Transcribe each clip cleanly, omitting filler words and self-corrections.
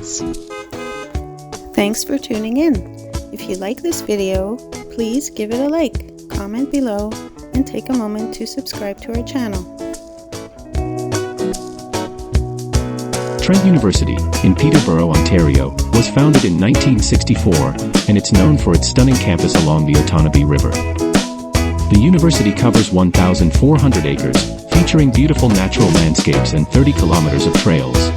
friends. Thanks for tuning in. If you like this video, please give it a like, comment below, and take a moment to subscribe to our channel. Trent University, in Peterborough, Ontario, was founded in 1964, and it's known for its stunning campus along the Otonabee River. The university covers 1,400 acres, featuring beautiful natural landscapes and 30 kilometers of trails.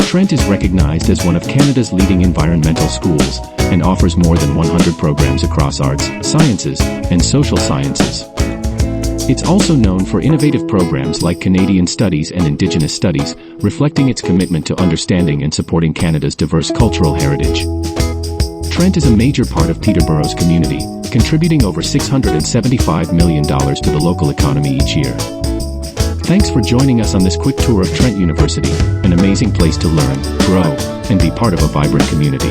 Trent is recognized as one of Canada's leading environmental schools, and offers more than 100 programs across arts, sciences, and social sciences. It's also known for innovative programs like Canadian Studies and Indigenous Studies, reflecting its commitment to understanding and supporting Canada's diverse cultural heritage. Trent is a major part of Peterborough's community, contributing over $675 million to the local economy each year. Thanks for joining us on this quick tour of Trent University, an amazing place to learn, grow, and be part of a vibrant community.